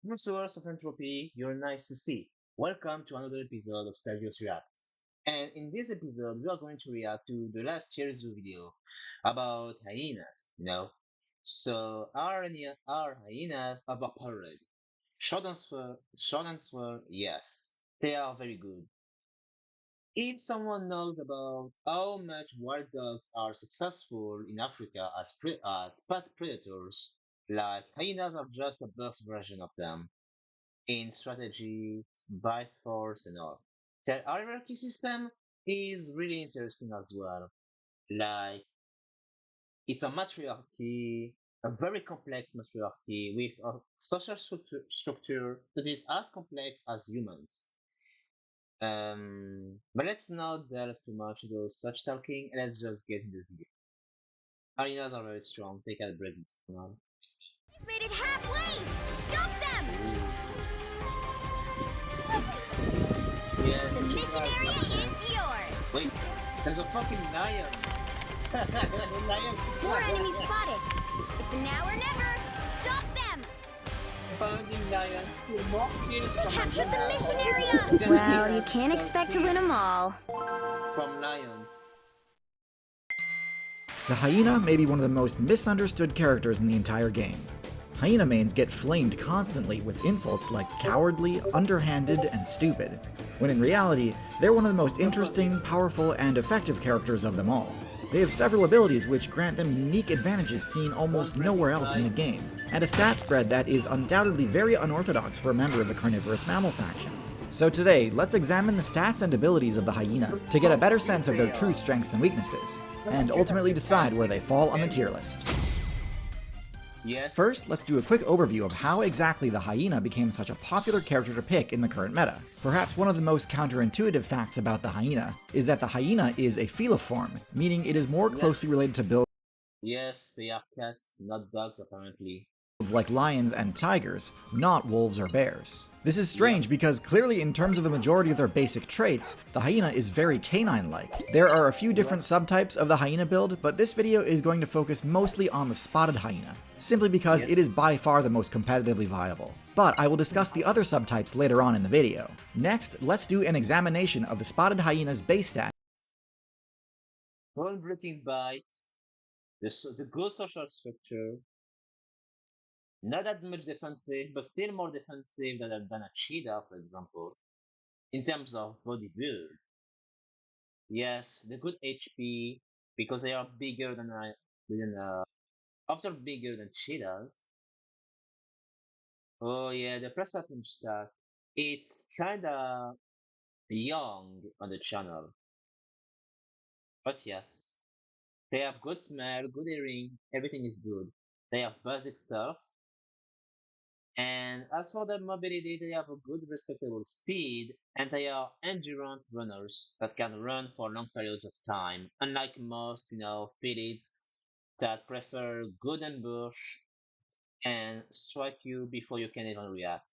Viewers of Entropy, you're nice to see. Welcome to another episode of Stalgios Reacts. And in this episode, we are going to react to the last Tierzoo video about hyenas. So, are hyenas overpowered? Short answer, yes. They are very good. If someone knows about how much wild dogs are successful in Africa as pet predators, like hyenas are just a buffed version of them in strategy, bite force, and all. The hierarchy system is really interesting as well. Like, it's a matriarchy, a very complex matriarchy with a social structure that is as complex as humans. But let's not delve too much into such talking, and let's just get into the video. Arenas are very strong, they can break it now. You've made it halfway! Stop them! Yes, The it should mission have area much chance. is yours! Wait, there's a fucking lion! Lion! More enemies spotted! It's now or never! Stop them! Founding lions steal more kills We from captured the hyenas mission area! than Well, you hyenas can't steal expect to win them kills all. from lions. The hyena may be one of the most misunderstood characters in the entire game. Hyena mains get flamed constantly with insults like cowardly, underhanded, and stupid, when in reality, they're one of the most interesting, powerful, and effective characters of them all. They have several abilities which grant them unique advantages seen almost nowhere else in the game, and a stat spread that is undoubtedly very unorthodox for a member of the carnivorous mammal faction. So today, let's examine the stats and abilities of the hyena to get a better sense of their true strengths and weaknesses, and ultimately decide where they fall on the tier list. Yes. First, let's do a quick overview of how exactly the hyena became such a popular character to pick in the current meta. Perhaps one of the most counterintuitive facts about the hyena is that the hyena is a feliform, meaning it is more closely related to builds Yes, they are cats, not dogs apparently. like lions and tigers, not wolves or bears. This is strange because clearly in terms of the majority of their basic traits, the hyena is very canine-like. There are a few different subtypes of the hyena build, but this video is going to focus mostly on the spotted hyena, simply because it is by far the most competitively viable. But I will discuss the other subtypes later on in the video. Next, let's do an examination of the spotted hyena's base stats. Bone-breaking bite, the good social structure, not that much defensive, but still more defensive than a cheetah, for example, in terms of body build. Yes, the good HP, because they are often bigger than cheetahs. Oh yeah, the plus atom stat, it's kinda young on the channel, but yes. They have good smell, good hearing, everything is good. They have basic stuff. And as for their mobility, they have a good respectable speed, and they are endurant runners that can run for long periods of time, unlike most, felids that prefer good ambush and strike you before you can even react.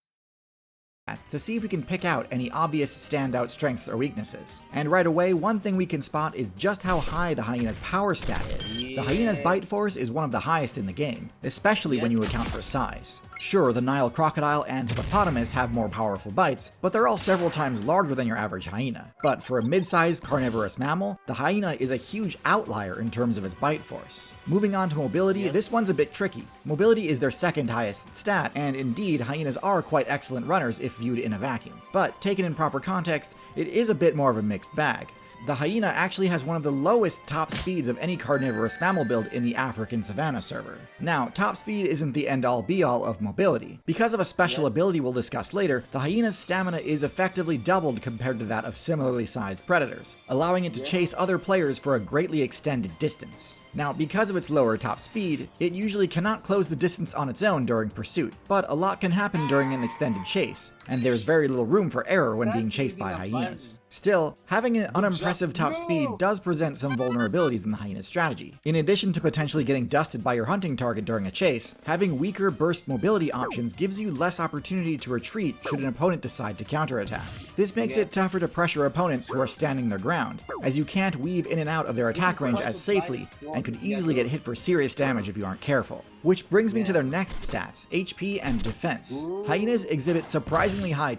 To see if we can pick out any obvious standout strengths or weaknesses. And right away, one thing we can spot is just how high the hyena's power stat is. The hyena's bite force is one of the highest in the game, especially when you account for size. Sure, the Nile crocodile and hippopotamus have more powerful bites, but they're all several times larger than your average hyena. But for a mid-sized carnivorous mammal, the hyena is a huge outlier in terms of its bite force. Moving on to mobility, this one's a bit tricky. Mobility is their second highest stat, and indeed, hyenas are quite excellent runners if viewed in a vacuum. But taken in proper context, it is a bit more of a mixed bag. The hyena actually has one of the lowest top speeds of any carnivorous mammal build in the African savanna server. Now, top speed isn't the end-all be-all of mobility. Because of a special ability we'll discuss later, the hyena's stamina is effectively doubled compared to that of similarly sized predators, allowing it to chase other players for a greatly extended distance. Now, because of its lower top speed, it usually cannot close the distance on its own during pursuit, but a lot can happen during an extended chase, and there's very little room for error when being chased by hyenas. Still, having an unimpressive impressive top speed No! does present some vulnerabilities in the hyena's strategy. In addition to potentially getting dusted by your hunting target during a chase, having weaker burst mobility options gives you less opportunity to retreat should an opponent decide to counterattack. This makes it tougher to pressure opponents who are standing their ground, as you can't weave in and out of their You can attack range try as to bite safely from and could the easily get hit for others. serious damage if you aren't careful. Which brings me to Yeah. their next stats, HP and defense. Ooh. Hyenas exhibit surprisingly high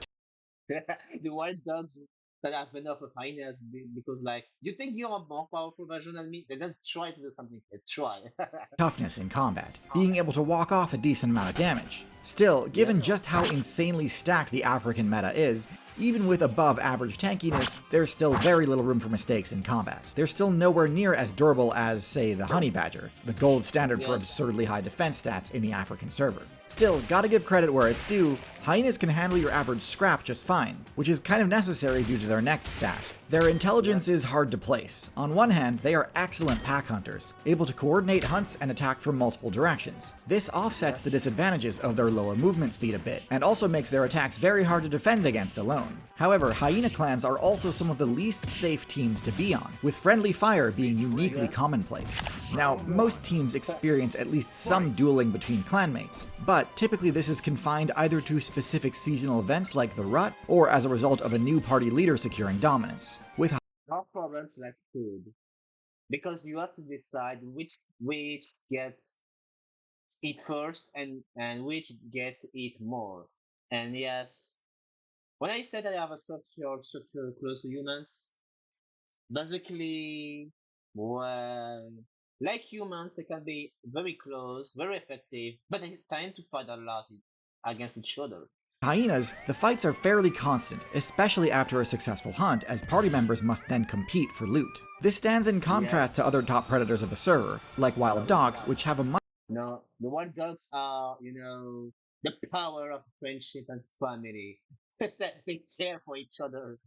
The wild dogs that have enough of hyenas because, like, you think you're a more powerful version than me? Then don't try to do something. Try. toughness in combat, being able to walk off a decent amount of damage. Still, given Yes. just how insanely stacked the African meta is, even with above average tankiness, there's still very little room for mistakes in combat. They're still nowhere near as durable as, say, the honey badger, the gold standard for Yes. absurdly high defense stats in the African server. Still, gotta give credit where it's due, hyenas can handle your average scrap just fine, which is kind of necessary due to their next stat. Their intelligence is hard to place. On one hand, they are excellent pack hunters, able to coordinate hunts and attack from multiple directions. This offsets the disadvantages of their lower movement speed a bit, and also makes their attacks very hard to defend against alone. However, hyena clans are also some of the least safe teams to be on, with friendly fire being uniquely commonplace. Now, most teams experience at least some dueling between clanmates, but typically this is confined either to specific seasonal events like the Rut, or as a result of a new party leader securing dominance. With No problems like food, because you have to decide which gets eat first and which gets eat more. And yes, when I said I have a social structure close to humans, basically, well, like humans, they can be very close, very effective, but they tend to fight a lot against each other. hyenas, the fights are fairly constant, especially after a successful hunt, as party members must then compete for loot. This stands in contrast to other Yes. top predators of the server, like wild dogs, which have a much No, the wild dogs are, the power of friendship and family. They care for each other.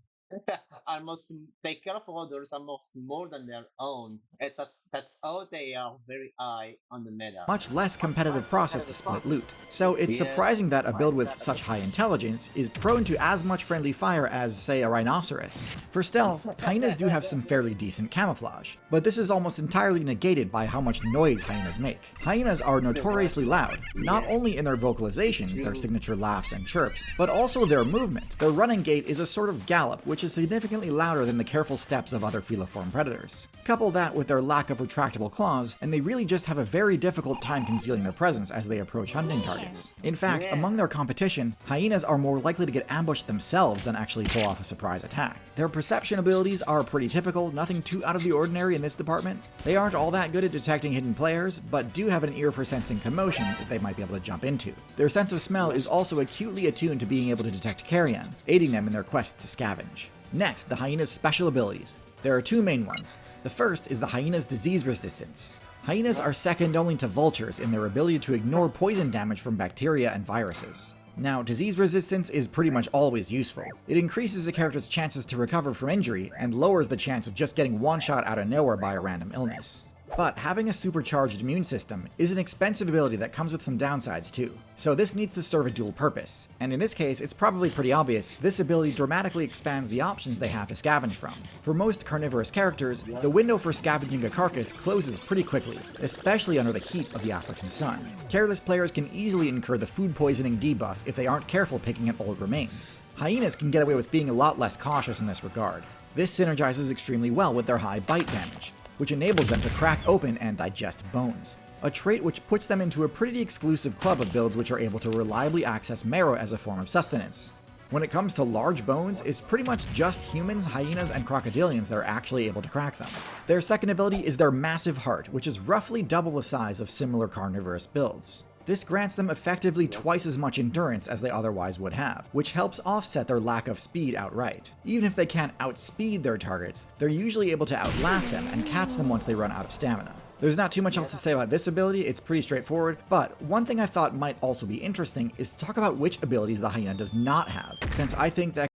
Almost take care of others almost more than their own. That's how they are very high on the meta. much less competitive process to split loot, so it's surprising Yes. that a build with such high intelligence is prone to as much friendly fire as, say, a rhinoceros. For stealth, hyenas do have some fairly decent camouflage, but this is almost entirely negated by how much noise hyenas make. Hyenas are notoriously loud, not only in their vocalizations, their signature laughs and chirps, but also their movement. Their running gait is a sort of gallop, which is significantly louder than the careful steps of other feliform predators. Couple that with their lack of retractable claws, and they really just have a very difficult time concealing their presence as they approach hunting targets. In fact, among their competition, hyenas are more likely to get ambushed themselves than actually pull off a surprise attack. Their perception abilities are pretty typical, nothing too out of the ordinary in this department. They aren't all that good at detecting hidden players, but do have an ear for sensing commotion that they might be able to jump into. Their sense of smell is also acutely attuned to being able to detect carrion, aiding them in their quest to scavenge. Next, the hyena's special abilities. There are two main ones. The first is the hyena's disease resistance. Hyenas are second only to vultures in their ability to ignore poison damage from bacteria and viruses. Now, disease resistance is pretty much always useful. It increases a character's chances to recover from injury, and lowers the chance of just getting one-shot out of nowhere by a random illness. But having a supercharged immune system is an expensive ability that comes with some downsides too, so this needs to serve a dual purpose. And in this case, it's probably pretty obvious, this ability dramatically expands the options they have to scavenge from. For most carnivorous characters, the window for scavenging a carcass closes pretty quickly, especially under the heat of the African sun. Careless players can easily incur the food poisoning debuff if they aren't careful picking at old remains. Hyenas can get away with being a lot less cautious in this regard. This synergizes extremely well with their high bite damage, which enables them to crack open and digest bones, a trait which puts them into a pretty exclusive club of builds which are able to reliably access marrow as a form of sustenance. When it comes to large bones, it's pretty much just humans, hyenas, and crocodilians that are actually able to crack them. Their second ability is their massive heart, which is roughly double the size of similar carnivorous builds. This grants them effectively twice as much endurance as they otherwise would have, which helps offset their lack of speed outright. Even if they can't outspeed their targets, they're usually able to outlast them and catch them once they run out of stamina. There's not too much else to say about this ability, it's pretty straightforward, but one thing I thought might also be interesting is to talk about which abilities the hyena does not have, since I think that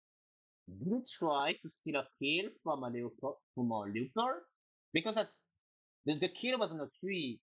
Did you try to steal a kill from a leopard? Because the kill was on a tree.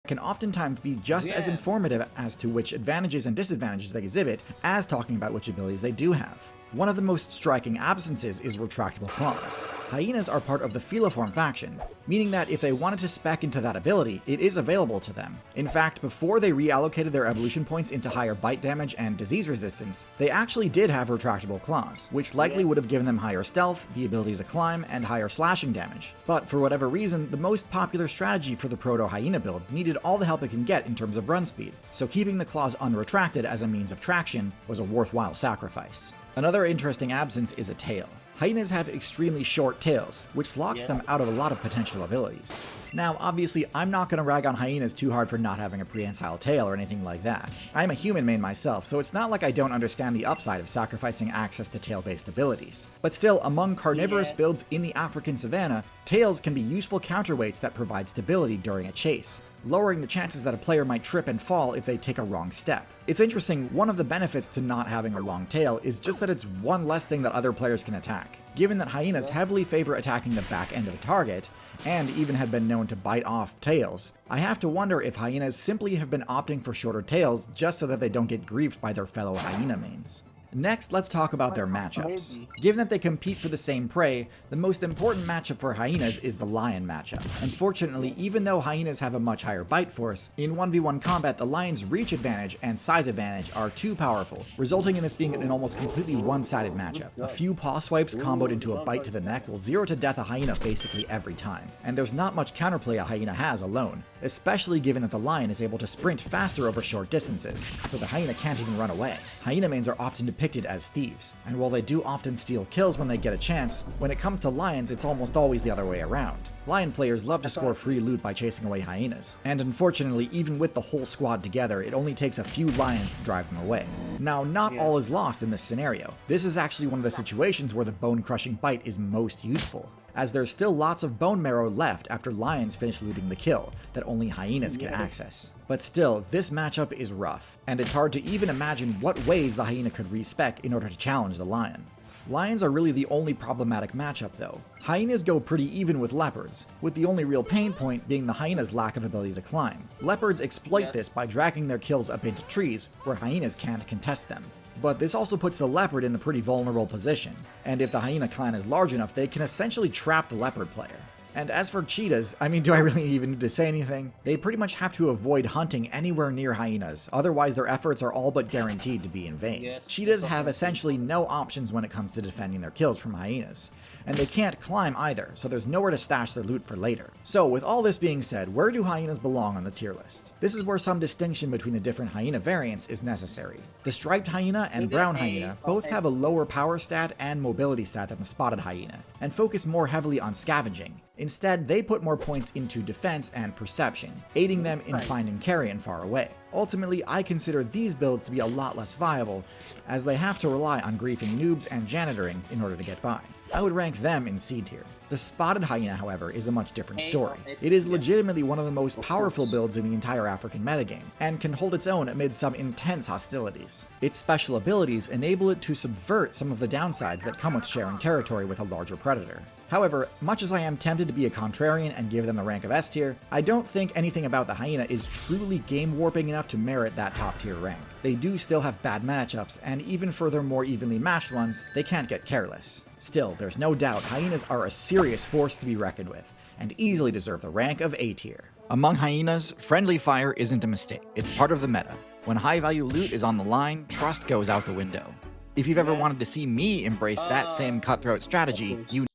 can oftentimes be just as Yeah. informative as to which advantages and disadvantages they exhibit as talking about which abilities they do have. One of the most striking absences is retractable claws. Hyenas are part of the Feliform faction, meaning that if they wanted to spec into that ability, it is available to them. In fact, before they reallocated their evolution points into higher bite damage and disease resistance, they actually did have retractable claws, which likely would have Yes. given them higher stealth, the ability to climb, and higher slashing damage. But for whatever reason, the most popular strategy for the Proto-Hyena build needed all the help it can get in terms of run speed, so keeping the claws unretracted as a means of traction was a worthwhile sacrifice. Another interesting absence is a tail. Hyenas have extremely short tails, which locks them Yes. out of a lot of potential abilities. Now, obviously, I'm not going to rag on hyenas too hard for not having a prehensile tail or anything like that. I'm a human main myself, so it's not like I don't understand the upside of sacrificing access to tail-based abilities. But still, among carnivorous Yes. builds in the African savanna, tails can be useful counterweights that provide stability during a chase, lowering the chances that a player might trip and fall if they take a wrong step. It's interesting, one of the benefits to not having a long tail is just that it's one less thing that other players can attack. Given that hyenas heavily Yes. favor attacking the back end of a target, and even had been known to bite off tails, I have to wonder if hyenas simply have been opting for shorter tails just so that they don't get griefed by their fellow hyena mains. Next, let's talk about their matchups. Maybe. Given that they compete for the same prey, the most important matchup for hyenas is the lion matchup. Unfortunately, even though hyenas have a much higher bite force, in 1v1 combat the lion's reach advantage and size advantage are too powerful, resulting in this being an almost completely one-sided matchup. A few paw swipes comboed into a bite to the neck will zero to death a hyena basically every time, and there's not much counterplay a hyena has alone, especially given that the lion is able to sprint faster over short distances, so the hyena can't even run away. Hyena mains are often depicted as thieves, and while they do often steal kills when they get a chance, when it comes to lions it's almost always the other way around. Lion players love to score free loot by chasing away hyenas, and unfortunately even with the whole squad together it only takes a few lions to drive them away. Now, not all is lost in this scenario. This is actually one of the situations where the bone-crushing bite is most useful, as there's still lots of bone marrow left after lions finish looting the kill that only hyenas can access. But still, this matchup is rough, and it's hard to even imagine what ways the hyena could respec in order to challenge the lion. Lions are really the only problematic matchup though. Hyenas go pretty even with leopards, with the only real pain point being the hyena's lack of ability to climb. Leopards exploit this by dragging their kills up into trees, where hyenas can't contest them. But this also puts the leopard in a pretty vulnerable position, and if the hyena clan is large enough they can essentially trap the leopard player. And as for cheetahs, I mean, do I really even need to say anything? They pretty much have to avoid hunting anywhere near hyenas, otherwise their efforts are all but guaranteed to be in vain. Cheetahs have essentially no options when it comes to defending their kills from hyenas, and they can't climb either, so there's nowhere to stash their loot for later. So with all this being said, where do hyenas belong on the tier list? This is where some distinction between the different hyena variants is necessary. The striped hyena and brown hyena both have a lower power stat and mobility stat than the spotted hyena, and focus more heavily on scavenging. Instead, they put more points into defense and perception, aiding them in finding carrion far away. Ultimately, I consider these builds to be a lot less viable, as they have to rely on griefing noobs and janitoring in order to get by. I would rank them in C tier. The spotted hyena, however, is a much different story. It is legitimately one of the most powerful builds in the entire African metagame, and can hold its own amid some intense hostilities. Its special abilities enable it to subvert some of the downsides that come with sharing territory with a larger predator. However, much as I am tempted to be a contrarian and give them the rank of S tier, I don't think anything about the hyena is truly game warping enough to merit that top tier rank. They do still have bad matchups, and even for their more evenly matched ones, they can't get careless. Still, there's no doubt hyenas are a serious force to be reckoned with, and easily deserve the rank of A tier. Among hyenas, friendly fire isn't a mistake, it's part of the meta. When high value loot is on the line, trust goes out the window. If you've ever wanted to see me embrace that same cutthroat strategy, you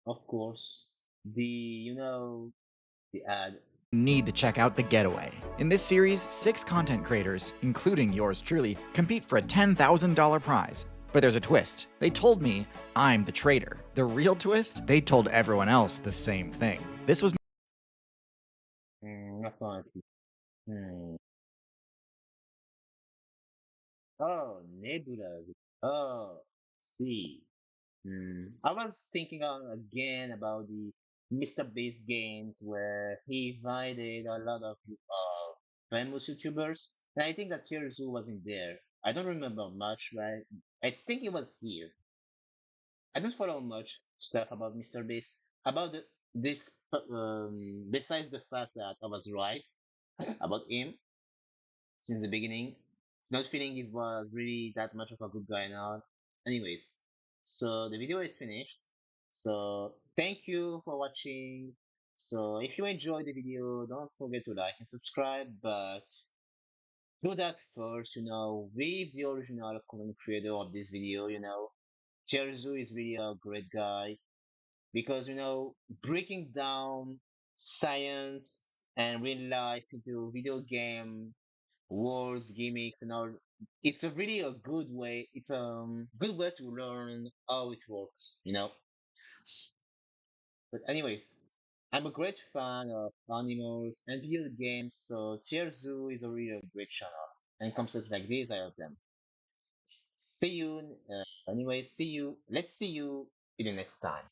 Of course. The ad. need to check out The Getaway. In this series, 6 content creators, including yours truly, compete for a $10,000 prize. But there's a twist. They told me I'm the traitor. The real twist? They told everyone else the same thing. This was Not currently. Hmm. Oh, Nebula. Oh, see. I was thinking again about the Mr. Beast games where he invited a lot of famous YouTubers, and I think that Tierzoo wasn't there. I don't remember much, right? I think it was here. I don't follow much stuff about Mr. Beast. About besides the fact that I was right about him since the beginning, not feeling he was really that much of a good guy now. anyways, so the video is finished. So thank you for watching. So if you enjoyed the video, don't forget to like and subscribe, but do that first, with the original content creator of this video, Tierzoo is really a great guy because, breaking down science and real life into video game words, gimmicks, and all, it's a really a good way. It's a good way to learn how it works. But anyways, I'm a great fan of animals and video games, so Tierzoo is a really great channel. And concepts like this, I love them. See you. Anyway, see you. Let's see you in the next time.